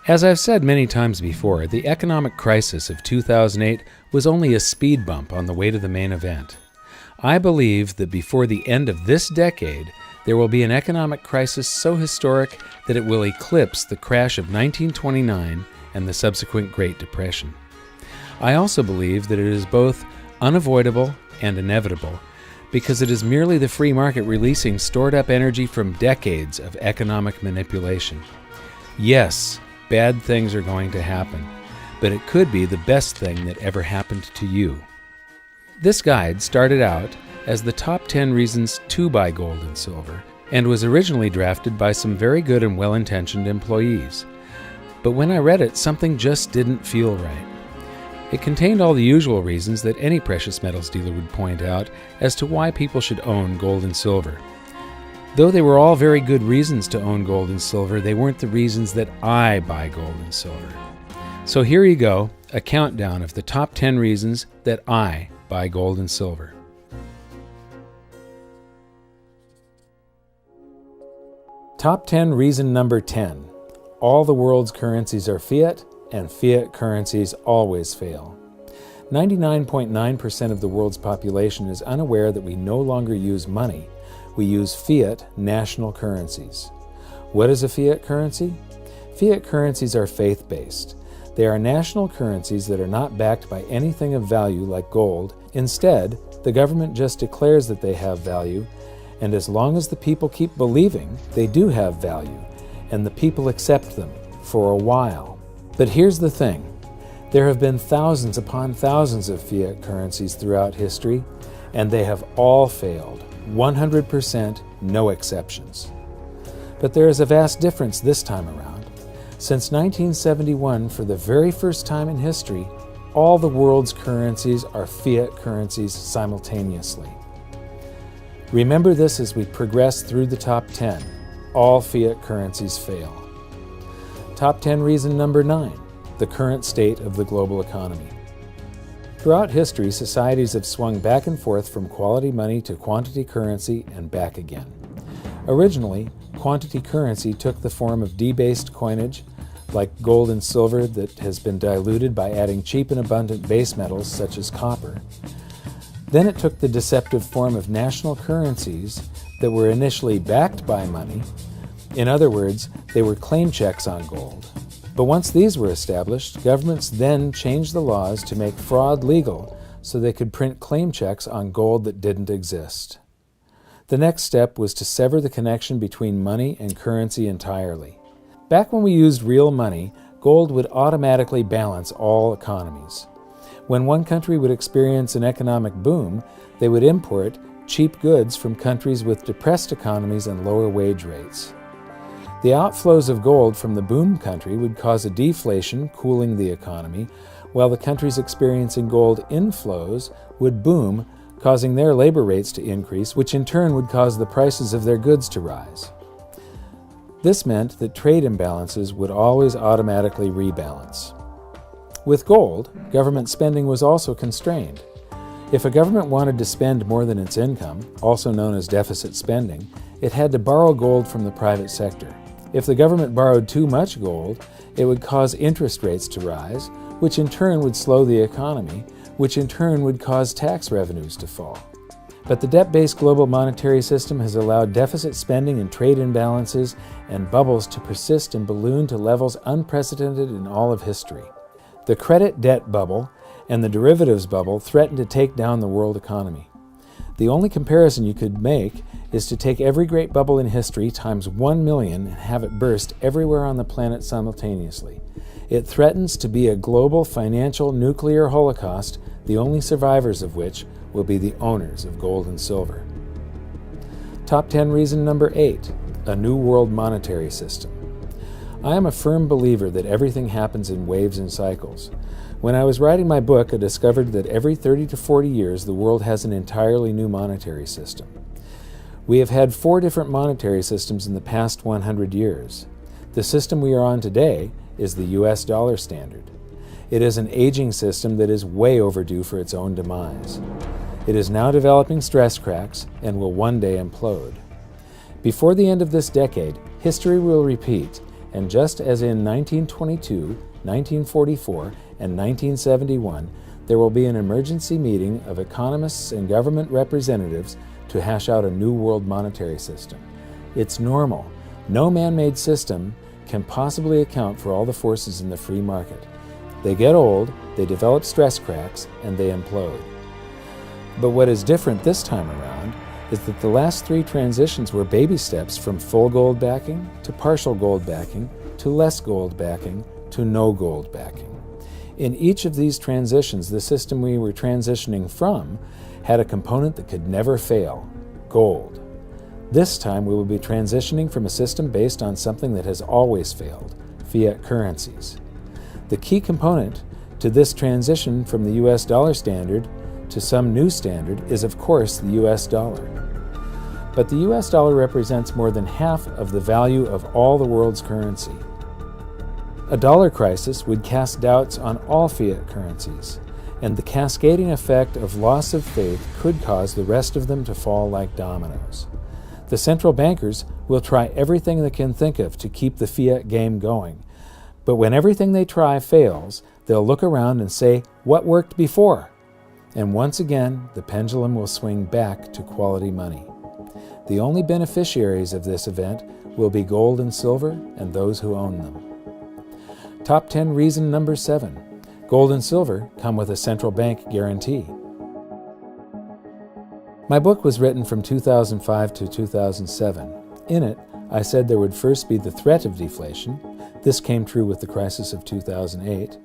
As I've said many times before, the economic crisis of 2008 was only a speed bump on the way to the main event. I believe that before the end of this decade, there will be an economic crisis so historic that it will eclipse the crash of 1929 and the subsequent Great Depression. I also believe that it is both unavoidable and inevitable because it is merely the free market releasing stored-up energy from decades of economic manipulation. Yes, bad things are going to happen, but it could be the best thing that ever happened to you. This guide started out as the top 10 reasons to buy gold and silver and was originally drafted by some very good and well-intentioned employees. But when I read it, something just didn't feel right. It contained all the usual reasons that any precious metals dealer would point out as to why people should own gold and silver. Though they were all very good reasons to own gold and silver, they weren't the reasons that I buy gold and silver. So here you go, a countdown of the top 10 reasons that I buy gold and silver. Top 10 reason number 10. All the world's currencies are fiat, and fiat currencies always fail. 99.9% of the world's population is unaware that we no longer use money. We use fiat national currencies. What is a fiat currency? Fiat currencies are faith-based. They are national currencies that are not backed by anything of value like gold. Instead, the government just declares that they have value, and as long as the people keep believing, they do have value, and the people accept them for a while. But here's the thing. There have been thousands upon thousands of fiat currencies throughout history, and they have all failed. 100%, no exceptions. But there is a vast difference this time around. Since 1971, for the very first time in history, all the world's currencies are fiat currencies simultaneously. Remember this as we progress through the top 10. All fiat currencies fail. Top 10 reason number 9, the current state of the global economy. Throughout history, societies have swung back and forth from quality money to quantity currency and back again. Originally, quantity currency took the form of debased coinage, like gold and silver that has been diluted by adding cheap and abundant base metals such as copper. Then it took the deceptive form of national currencies that were initially backed by money. In other words, they were claim checks on gold. But once these were established, governments then changed the laws to make fraud legal so they could print claim checks on gold that didn't exist. The next step was to sever the connection between money and currency entirely. Back when we used real money, gold would automatically balance all economies. When one country would experience an economic boom, they would import cheap goods from countries with depressed economies and lower wage rates. The outflows of gold from the boom country would cause a deflation, cooling the economy, while the countries experiencing gold inflows would boom, causing their labor rates to increase, which in turn would cause the prices of their goods to rise. This meant that trade imbalances would always automatically rebalance. With gold, government spending was also constrained. If a government wanted to spend more than its income, also known as deficit spending, it had to borrow gold from the private sector. If the government borrowed too much gold, it would cause interest rates to rise, which in turn would slow the economy, which in turn would cause tax revenues to fall. But the debt-based global monetary system has allowed deficit spending and trade imbalances and bubbles to persist and balloon to levels unprecedented in all of history. The credit debt bubble and the derivatives bubble threaten to take down the world economy. The only comparison you could make is to take every great bubble in history times 1 million and have it burst everywhere on the planet simultaneously. It threatens to be a global financial nuclear holocaust, the only survivors of which will be the owners of gold and silver. Top 10 reason number 8, a new world monetary system. I am a firm believer that everything happens in waves and cycles. When I was writing my book, I discovered that every 30 to 40 years the world has an entirely new monetary system. We have had 4 different monetary systems in the past 100 years. The system we are on today is the US dollar standard. It is an aging system that is way overdue for its own demise. It is now developing stress cracks and will one day implode. Before the end of this decade, history will repeat, and just as in 1922, 1944, and 1971, there will be an emergency meeting of economists and government representatives to hash out a new world monetary system. It's normal. No man-made system can possibly account for all the forces in the free market. They get old, they develop stress cracks, and they implode. But what is different this time around is that the last three transitions were baby steps from full gold backing to partial gold backing to less gold backing to no gold backing. In each of these transitions, the system we were transitioning from had a component that could never fail: gold. This time we will be transitioning from a system based on something that has always failed: fiat currencies. The key component to this transition from the US dollar standard to some new standard is, of course, the US dollar. But the US dollar represents more than half of the value of all the world's currency. A dollar crisis would cast doubts on all fiat currencies, and the cascading effect of loss of faith could cause the rest of them to fall like dominoes. The central bankers will try everything they can think of to keep the fiat game going. But when everything they try fails, they'll look around and say, "What worked before?" And once again, the pendulum will swing back to quality money. The only beneficiaries of this event will be gold and silver and those who own them. Top 10 reason number 7. Gold and silver come with a central bank guarantee. My book was written from 2005 to 2007. In it, I said there would first be the threat of deflation. This came true with the crisis of 2008.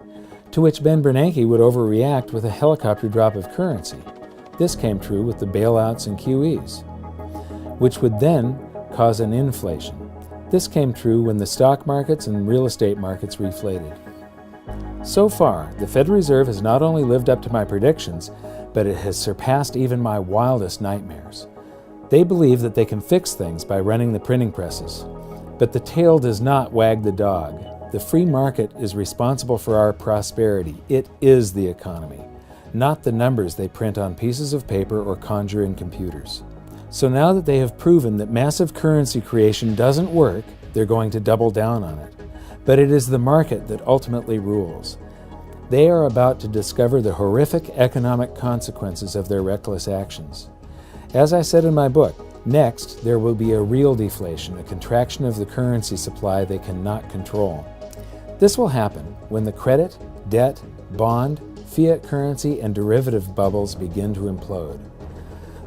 To which Ben Bernanke would overreact with a helicopter drop of currency. This came true with the bailouts and QEs, which would then cause an inflation. This came true when the stock markets and real estate markets reflated. So far, the Federal Reserve has not only lived up to my predictions, but it has surpassed even my wildest nightmares. They believe that they can fix things by running the printing presses. But the tail does not wag the dog. The free market is responsible for our prosperity. It is the economy, not the numbers they print on pieces of paper or conjure in computers. So now that they have proven that massive currency creation doesn't work, they're going to double down on it. But it is the market that ultimately rules. They are about to discover the horrific economic consequences of their reckless actions. As I said in my book, next there will be a real deflation, a contraction of the currency supply they cannot control. This will happen when the credit, debt, bond, fiat currency, and derivative bubbles begin to implode.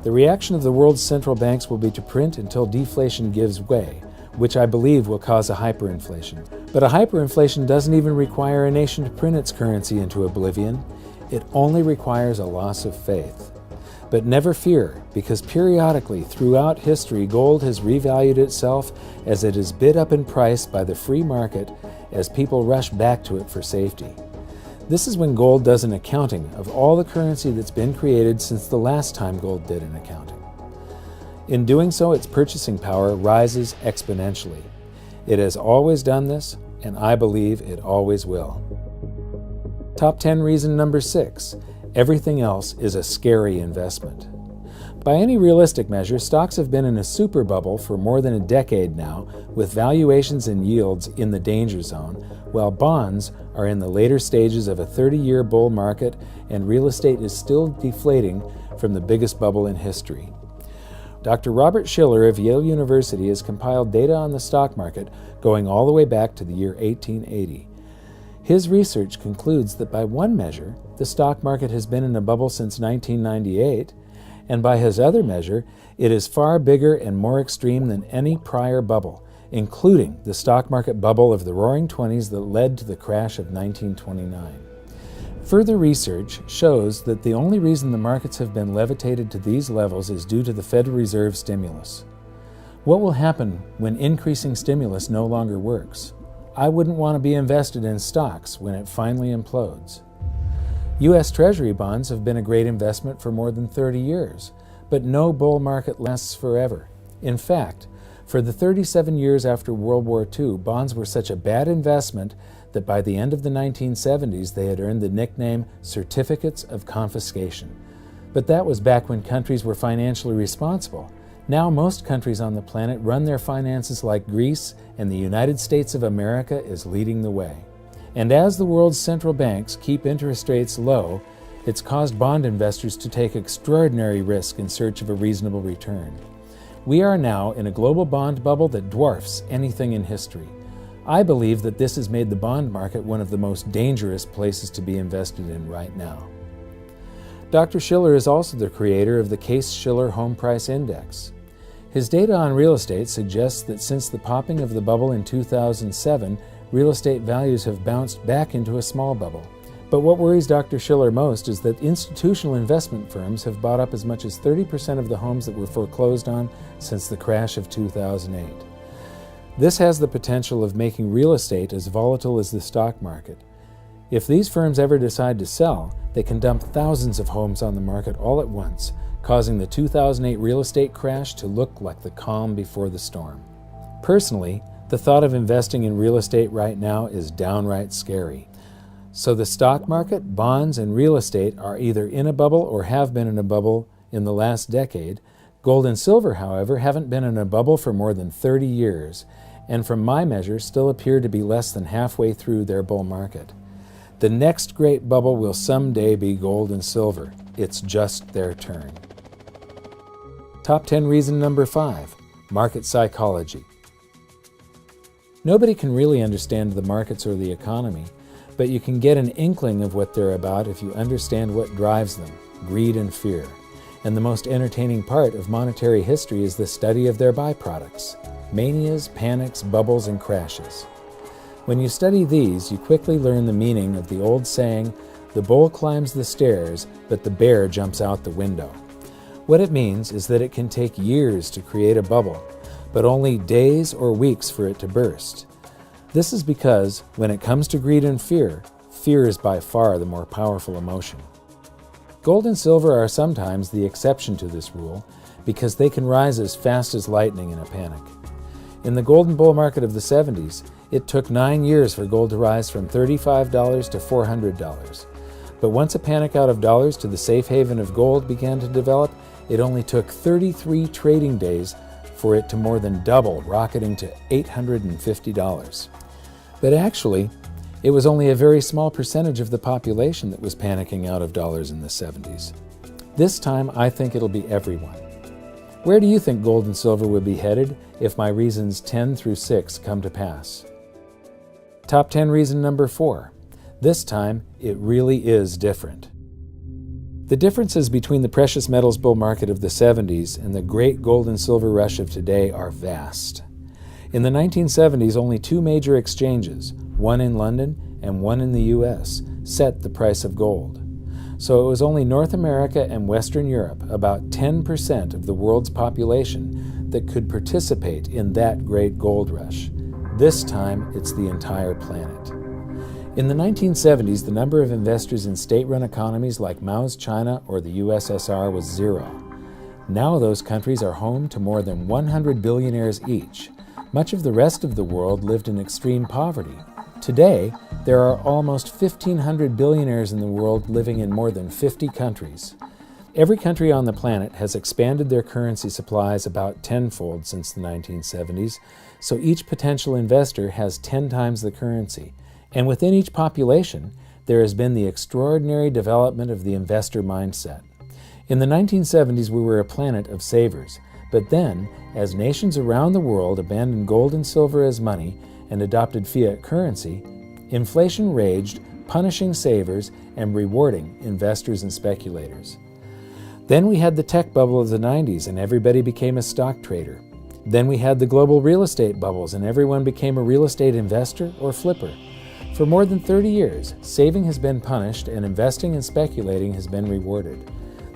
The reaction of the world's central banks will be to print until deflation gives way, which I believe will cause a hyperinflation. But a hyperinflation doesn't even require a nation to print its currency into oblivion. It only requires a loss of faith. But never fear, because periodically throughout history, gold has revalued itself as it is bid up in price by the free market as people rush back to it for safety. This is when gold does an accounting of all the currency that's been created since the last time gold did an accounting. In doing so, its purchasing power rises exponentially. It has always done this, and I believe it always will. Top 10 reason number 6. Everything else is a scary investment. By any realistic measure, stocks have been in a super bubble for more than a decade now, with valuations and yields in the danger zone, while bonds are in the later stages of a 30-year bull market and real estate is still deflating from the biggest bubble in history. Dr. Robert Shiller of Yale University has compiled data on the stock market going all the way back to the year 1880. His research concludes that by one measure, the stock market has been in a bubble since 1998, and by his other measure, it is far bigger and more extreme than any prior bubble, including the stock market bubble of the Roaring Twenties that led to the crash of 1929. Further research shows that the only reason the markets have been levitated to these levels is due to the Federal Reserve stimulus. What will happen when increasing stimulus no longer works? I wouldn't want to be invested in stocks when it finally implodes. U.S. Treasury bonds have been a great investment for more than 30 years, but no bull market lasts forever. In fact, for the 37 years after World War II, bonds were such a bad investment that by the end of the 1970s they had earned the nickname certificates of confiscation. But that was back when countries were financially responsible. Now most countries on the planet run their finances like Greece, and the United States of America is leading the way. And as the world's central banks keep interest rates low, it's caused bond investors to take extraordinary risk in search of a reasonable return. We are now in a global bond bubble that dwarfs anything in history. I believe that this has made the bond market one of the most dangerous places to be invested in right now. Dr. Shiller is also the creator of the Case-Shiller Home Price Index. His data on real estate suggests that since the popping of the bubble in 2007, real estate values have bounced back into a small bubble. But what worries Dr. Shiller most is that institutional investment firms have bought up as much as 30% of the homes that were foreclosed on since the crash of 2008. This has the potential of making real estate as volatile as the stock market. If these firms ever decide to sell, they can dump thousands of homes on the market all at once, causing the 2008 real estate crash to look like the calm before the storm. Personally, the thought of investing in real estate right now is downright scary. So the stock market, bonds, and real estate are either in a bubble or have been in a bubble in the last decade. Gold and silver, however, haven't been in a bubble for more than 30 years, and from my measure still appear to be less than halfway through their bull market. The next great bubble will someday be gold and silver. It's just their turn. Top 10 reason number 5, market psychology. Nobody can really understand the markets or the economy, but you can get an inkling of what they're about if you understand what drives them, greed and fear. And the most entertaining part of monetary history is the study of their byproducts, manias, panics, bubbles, and crashes. When you study these, you quickly learn the meaning of the old saying, "The bull climbs the stairs, but the bear jumps out the window." What it means is that it can take years to create a bubble, but only days or weeks for it to burst. This is because, when it comes to greed and fear, fear is by far the more powerful emotion. Gold and silver are sometimes the exception to this rule because they can rise as fast as lightning in a panic. In the golden bull market of the 70s, it took 9 years for gold to rise from $35 to $400. But once a panic out of dollars to the safe haven of gold began to develop, it only took 33 trading days for it to more than double, rocketing to $850. But actually, it was only a very small percentage of the population that was panicking out of dollars in the 70s. This time, I think it'll be everyone. Where do you think gold and silver would be headed if my reasons 10 through 6 come to pass? Top 10 reason number 4. This time, it really is different. The differences between the precious metals bull market of the 70s and the great gold and silver rush of today are vast. In the 1970s, only 2 major exchanges, one in London and one in the US, set the price of gold. So it was only North America and Western Europe, about 10% of the world's population, that could participate in that great gold rush. This time, it's the entire planet. In the 1970s, the number of investors in state-run economies like Mao's China or the USSR was 0. Now those countries are home to more than 100 billionaires each. Much of the rest of the world lived in extreme poverty. Today, there are almost 1,500 billionaires in the world living in more than 50 countries. Every country on the planet has expanded their currency supplies about tenfold since the 1970s, so each potential investor has 10 times the currency. And within each population, there has been the extraordinary development of the investor mindset. In the 1970s, we were a planet of savers. But then, as nations around the world abandoned gold and silver as money and adopted fiat currency, inflation raged, punishing savers and rewarding investors and speculators. Then we had the tech bubble of the 90s and everybody became a stock trader. Then we had the global real estate bubbles and everyone became a real estate investor or flipper. For more than 30 years, saving has been punished and investing and speculating has been rewarded.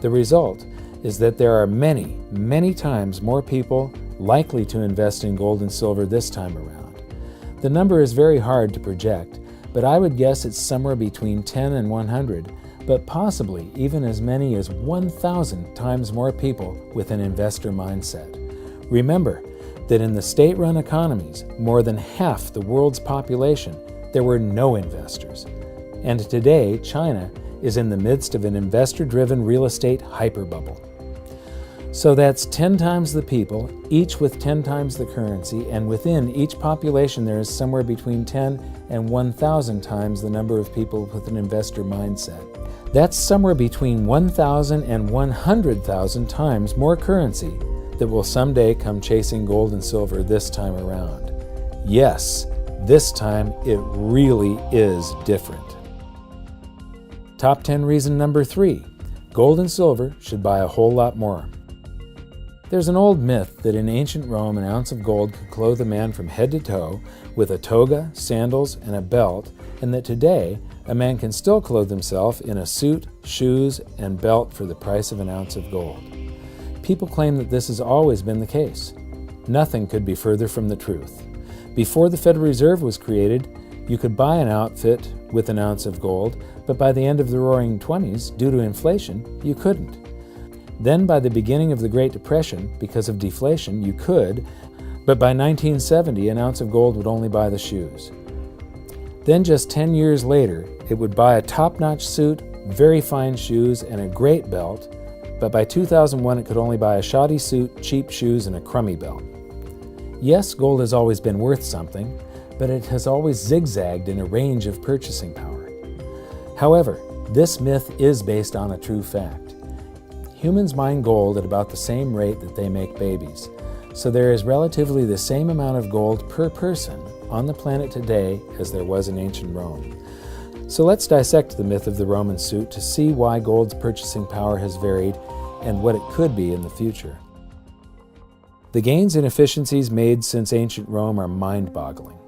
The result is that there are many, many times more people likely to invest in gold and silver this time around. The number is very hard to project, but I would guess it's somewhere between 10 and 100, but possibly even as many as 1,000 times more people with an investor mindset. Remember that in the state-run economies, more than half the world's population, there were no investors. And today, China is in the midst of an investor-driven real estate hyperbubble. So that's 10 times the people, each with 10 times the currency, and within each population there is somewhere between 10 and 1,000 times the number of people with an investor mindset. That's somewhere between 1,000 and 100,000 times more currency that will someday come chasing gold and silver this time around. Yes, this time it really is different. Top 10 reason number 3. Gold and silver should buy a whole lot more. There's an old myth that in ancient Rome an ounce of gold could clothe a man from head to toe with a toga, sandals, and a belt, and that today a man can still clothe himself in a suit, shoes, and belt for the price of an ounce of gold. People claim that this has always been the case. Nothing could be further from the truth. Before the Federal Reserve was created, you could buy an outfit with an ounce of gold, but by the end of the Roaring '20s, due to inflation, you couldn't. Then by the beginning of the Great Depression, because of deflation, you could, but by 1970, an ounce of gold would only buy the shoes. Then just 10 years later, it would buy a top-notch suit, very fine shoes, and a great belt, but by 2001 it could only buy a shoddy suit, cheap shoes, and a crummy belt. Yes, gold has always been worth something, but it has always zigzagged in a range of purchasing power. However, this myth is based on a true fact. Humans mine gold at about the same rate that they make babies, so there is relatively the same amount of gold per person on the planet today as there was in ancient Rome. So let's dissect the myth of the Roman suit to see why gold's purchasing power has varied and what it could be in the future. The gains and efficiencies made since ancient Rome are mind-boggling.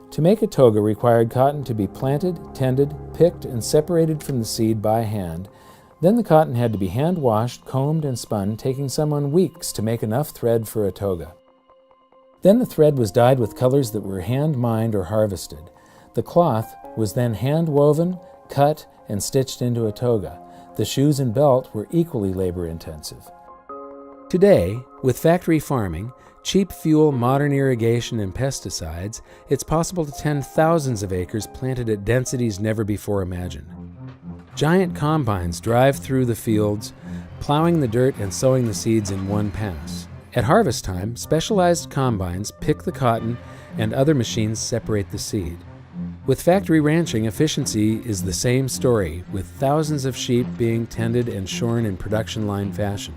To make a toga required cotton to be planted, tended, picked, and separated from the seed by hand. Then the cotton had to be hand-washed, combed, and spun, taking someone weeks to make enough thread for a toga. Then the thread was dyed with colors that were hand-mined or harvested. The cloth was then hand-woven, cut, and stitched into a toga. The shoes and belt were equally labor-intensive. Today, with factory farming, cheap fuel, modern irrigation, and pesticides, it's possible to tend thousands of acres planted at densities never before imagined. Giant combines drive through the fields, plowing the dirt and sowing the seeds in one pass. At harvest time, specialized combines pick the cotton and other machines separate the seed. With factory ranching, efficiency is the same story, with thousands of sheep being tended and shorn in production line fashion.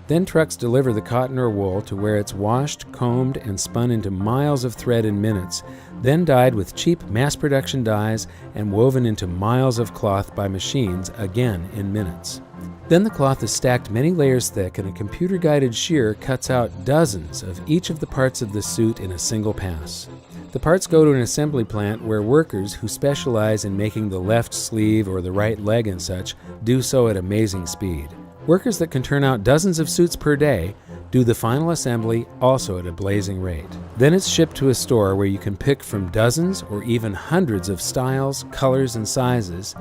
Then trucks deliver the cotton or wool to where it's washed, combed, and spun into miles of thread in minutes, then dyed with cheap mass-production dyes and woven into miles of cloth by machines, again in minutes. Then the cloth is stacked many layers thick, and a computer-guided shear cuts out dozens of each of the parts of the suit in a single pass. The parts go to an assembly plant where workers who specialize in making the left sleeve or the right leg and such do so at amazing speed. Workers that can turn out dozens of suits per day do the final assembly also at a blazing rate. Then it's shipped to a store where you can pick from dozens or even hundreds of styles, colors, and sizes.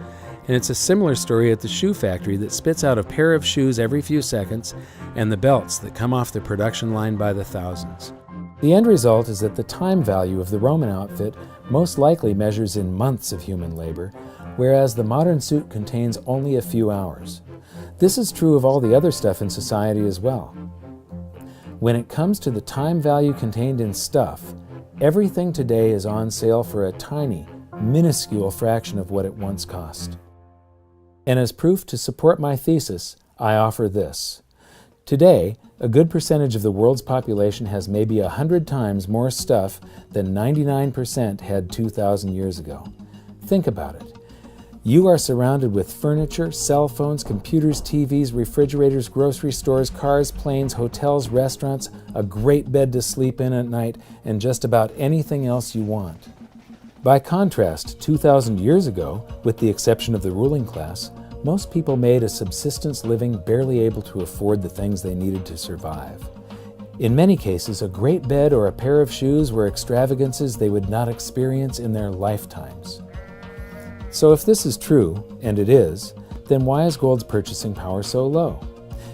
And it's a similar story at the shoe factory that spits out a pair of shoes every few seconds and the belts that come off the production line by the thousands. The end result is that the time value of the Roman outfit most likely measures in months of human labor, whereas the modern suit contains only a few hours. This is true of all the other stuff in society as well. When it comes to the time value contained in stuff, everything today is on sale for a tiny, minuscule fraction of what it once cost. And as proof to support my thesis, I offer this. Today, a good percentage of the world's population has maybe 100 times more stuff than 99% had 2,000 years ago. Think about it. You are surrounded with furniture, cell phones, computers, TVs, refrigerators, grocery stores, cars, planes, hotels, restaurants, a great bed to sleep in at night, and just about anything else you want. By contrast, 2,000 years ago, with the exception of the ruling class, most people made a subsistence living barely able to afford the things they needed to survive. In many cases, a great bed or a pair of shoes were extravagances they would not experience in their lifetimes. So if this is true, and it is, then why is gold's purchasing power so low?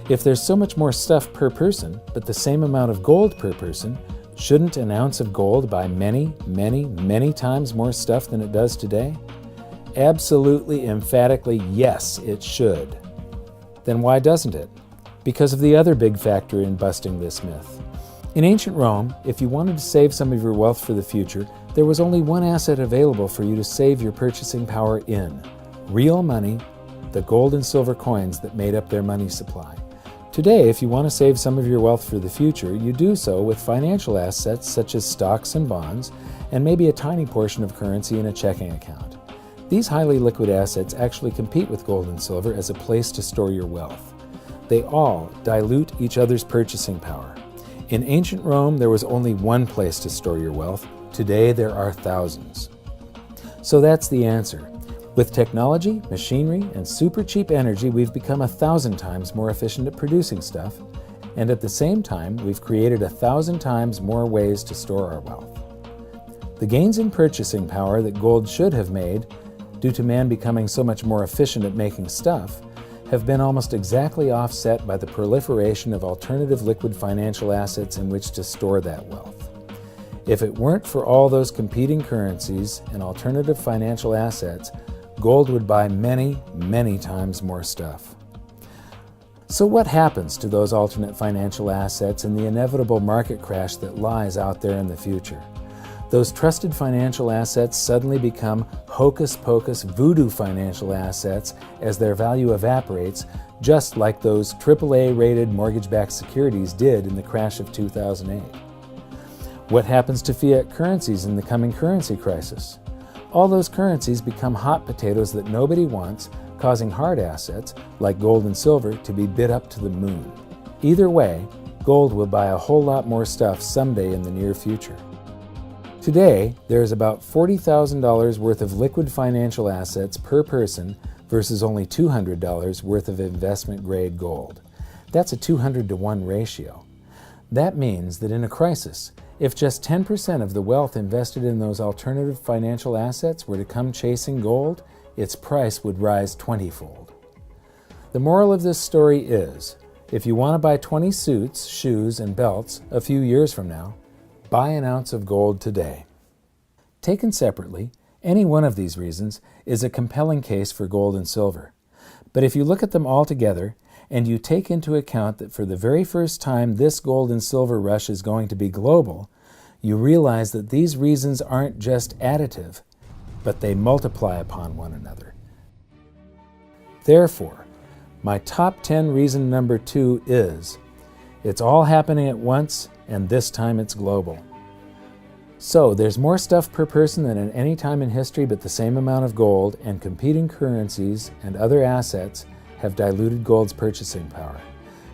If there's so much more stuff per person, but the same amount of gold per person, shouldn't an ounce of gold buy many, many, many times more stuff than it does today? Absolutely, emphatically, yes, it should. Then why doesn't it? because of the other big factor in busting this myth. In ancient Rome, if you wanted to save some of your wealth for the future, there was only one asset available for you to save your purchasing power in: real money, the gold and silver coins that made up their money supply. Today, if you want to save some of your wealth for the future, you do so with financial assets such as stocks and bonds, and maybe a tiny portion of currency in a checking account. These highly liquid assets actually compete with gold and silver as a place to store your wealth. They all dilute each other's purchasing power. In ancient Rome, there was only one place to store your wealth. Today, there are thousands. So that's the answer. With technology, machinery, and super cheap energy, we've become 1,000 times more efficient at producing stuff, and at the same time, we've created 1,000 times more ways to store our wealth. The gains in purchasing power that gold should have made, due to man becoming so much more efficient at making stuff, have been almost exactly offset by the proliferation of alternative liquid financial assets in which to store that wealth. If it weren't for all those competing currencies and alternative financial assets, gold would buy many, many times more stuff. So what happens to those alternate financial assets in the inevitable market crash that lies out there in the future? Those trusted financial assets suddenly become hocus-pocus voodoo financial assets as their value evaporates, just like those AAA-rated mortgage-backed securities did in the crash of 2008. What happens to fiat currencies in the coming currency crisis? All those currencies become hot potatoes that nobody wants, causing hard assets, like gold and silver, to be bid up to the moon. Either way, gold will buy a whole lot more stuff someday in the near future. Today, there is about $40,000 worth of liquid financial assets per person versus only $200 worth of investment-grade gold. That's a 200-to-1 ratio. That means that in a crisis, if just 10% of the wealth invested in those alternative financial assets were to come chasing gold, its price would rise 20-fold. The moral of this story is, if you want to buy 20 suits, shoes, and belts a few years from now, buy an ounce of gold today. Taken separately, any one of these reasons is a compelling case for gold and silver. But if you look at them all together, and you take into account that for the very first time this gold and silver rush is going to be global, you realize that these reasons aren't just additive, but they multiply upon one another. Therefore, my top 10 reason number 2 is, it's all happening at once, and this time it's global. So there's more stuff per person than at any time in history, but the same amount of gold, and competing currencies and other assets have diluted gold's purchasing power.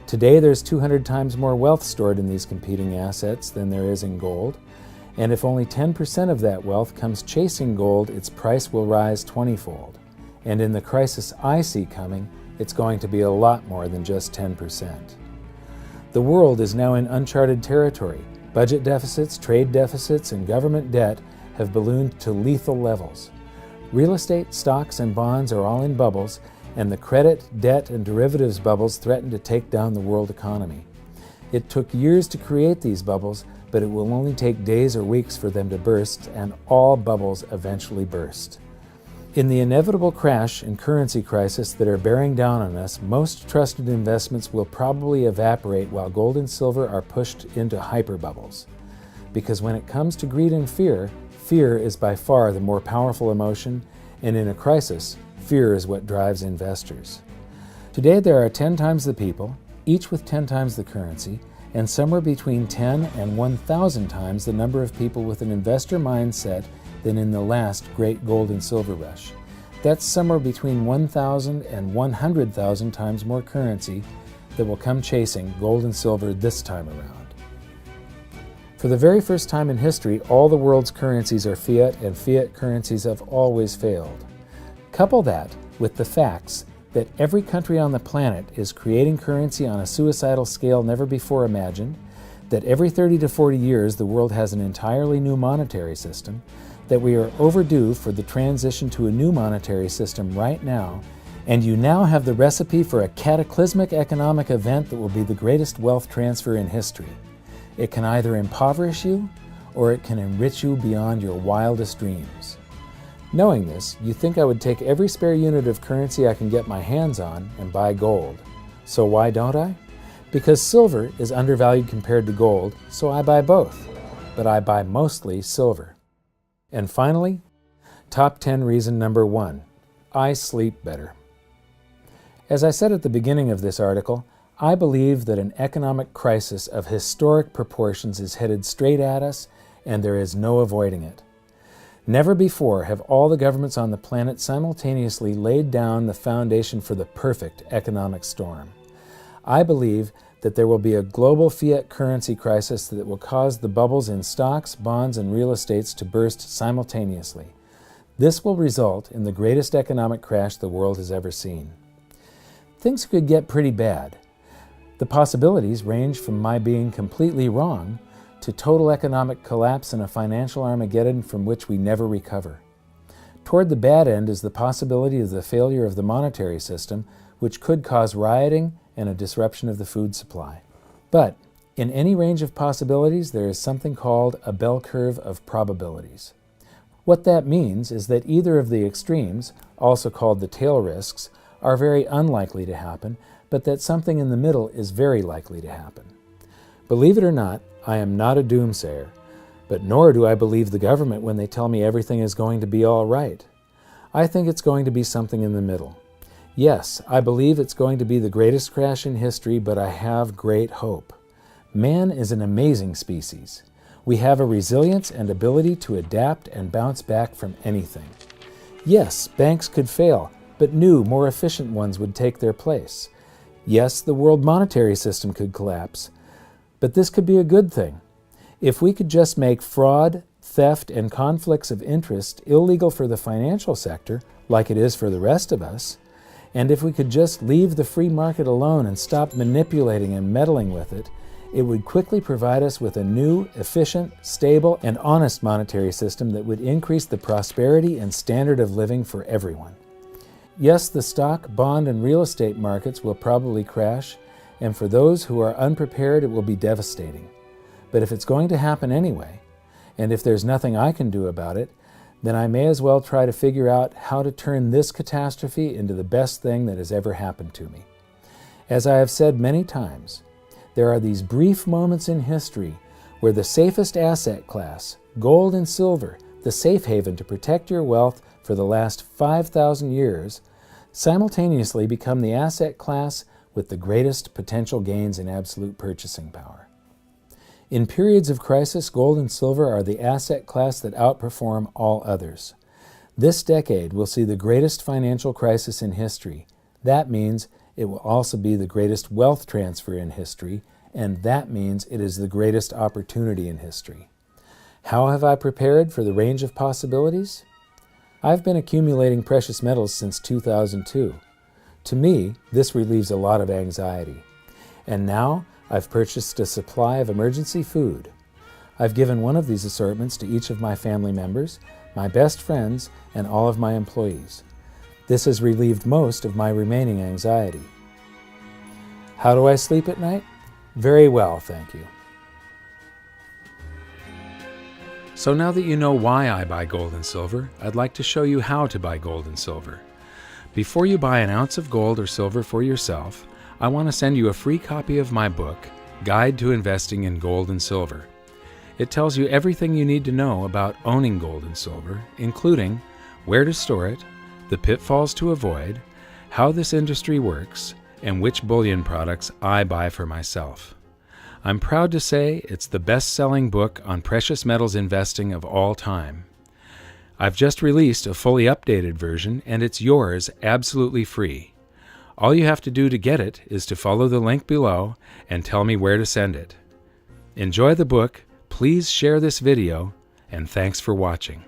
Today there's 200 times more wealth stored in these competing assets than there is in gold, and if only 10% of that wealth comes chasing gold, its price will rise 20-fold. And in the crisis I see coming, it's going to be a lot more than just 10%. The world is now in uncharted territory. Budget deficits, trade deficits, and government debt have ballooned to lethal levels. Real estate, stocks, and bonds are all in bubbles, and the credit, debt, and derivatives bubbles threaten to take down the world economy. It took years to create these bubbles, but it will only take days or weeks for them to burst, and all bubbles eventually burst. In the inevitable crash and currency crisis that are bearing down on us, most trusted investments will probably evaporate while gold and silver are pushed into hyperbubbles. Because when it comes to greed and fear, fear is by far the more powerful emotion, and in a crisis, fear is what drives investors. Today there are 10 times the people, each with 10 times the currency, and somewhere between 10 and 1,000 times the number of people with an investor mindset than in the last great gold and silver rush. That's somewhere between 1,000 and 100,000 times more currency that will come chasing gold and silver this time around. For the very first time in history, all the world's currencies are fiat, and fiat currencies have always failed. Couple that with the facts that every country on the planet is creating currency on a suicidal scale never before imagined, that every 30 to 40 years the world has an entirely new monetary system, that we are overdue for the transition to a new monetary system right now, and you now have the recipe for a cataclysmic economic event that will be the greatest wealth transfer in history. It can either impoverish you, or it can enrich you beyond your wildest dreams. Knowing this, you think I would take every spare unit of currency I can get my hands on and buy gold. So why don't I? Because silver is undervalued compared to gold, so I buy both, but I buy mostly silver. And finally, top 10 reason number 1, I sleep better. As I said at the beginning of this article, I believe that an economic crisis of historic proportions is headed straight at us, and there is no avoiding it. Never before have all the governments on the planet simultaneously laid down the foundation for the perfect economic storm. I believe that there will be a global fiat currency crisis that will cause the bubbles in stocks, bonds, and real estates to burst simultaneously. This will result in the greatest economic crash the world has ever seen. Things could get pretty bad. The possibilities range from my being completely wrong to total economic collapse and a financial Armageddon from which we never recover. Toward the bad end is the possibility of the failure of the monetary system, which could cause rioting and a disruption of the food supply. But in any range of possibilities, there is something called a bell curve of probabilities. What that means is that either of the extremes, also called the tail risks, are very unlikely to happen, but that something in the middle is very likely to happen. Believe it or not, I am not a doomsayer, but nor do I believe the government when they tell me everything is going to be all right. I think it's going to be something in the middle. Yes, I believe it's going to be the greatest crash in history, but I have great hope. Man is an amazing species. We have a resilience and ability to adapt and bounce back from anything. Yes, banks could fail, but new, more efficient ones would take their place. Yes, the world monetary system could collapse, but this could be a good thing. If we could just make fraud, theft, and conflicts of interest illegal for the financial sector, like it is for the rest of us, and if we could just leave the free market alone and stop manipulating and meddling with it, it would quickly provide us with a new, efficient, stable, and honest monetary system that would increase the prosperity and standard of living for everyone. Yes, the stock, bond, and real estate markets will probably crash, and for those who are unprepared, it will be devastating. But if it's going to happen anyway, and if there's nothing I can do about it, then I may as well try to figure out how to turn this catastrophe into the best thing that has ever happened to me. As I have said many times, there are these brief moments in history where the safest asset class, gold and silver, the safe haven to protect your wealth for the last 5,000 years, simultaneously become the asset class with the greatest potential gains in absolute purchasing power. In periods of crisis, gold and silver are the asset class that outperform all others. This decade will see the greatest financial crisis in history. That means it will also be the greatest wealth transfer in history, and that means it is the greatest opportunity in history. How have I prepared for the range of possibilities? I've been accumulating precious metals since 2002. To me, this relieves a lot of anxiety. And now, I've purchased a supply of emergency food. I've given one of these assortments to each of my family members, my best friends, and all of my employees. This has relieved most of my remaining anxiety. How do I sleep at night? Very well, thank you. So now that you know why I buy gold and silver, I'd like to show you how to buy gold and silver. Before you buy an ounce of gold or silver for yourself, I want to send you a free copy of my book, Guide to Investing in Gold and Silver. It tells you everything you need to know about owning gold and silver, including where to store it, the pitfalls to avoid, how this industry works, and which bullion products I buy for myself. I'm proud to say it's the best-selling book on precious metals investing of all time. I've just released a fully updated version, and it's yours absolutely free. All you have to do to get it is to follow the link below and tell me where to send it. Enjoy the book, please share this video, and thanks for watching.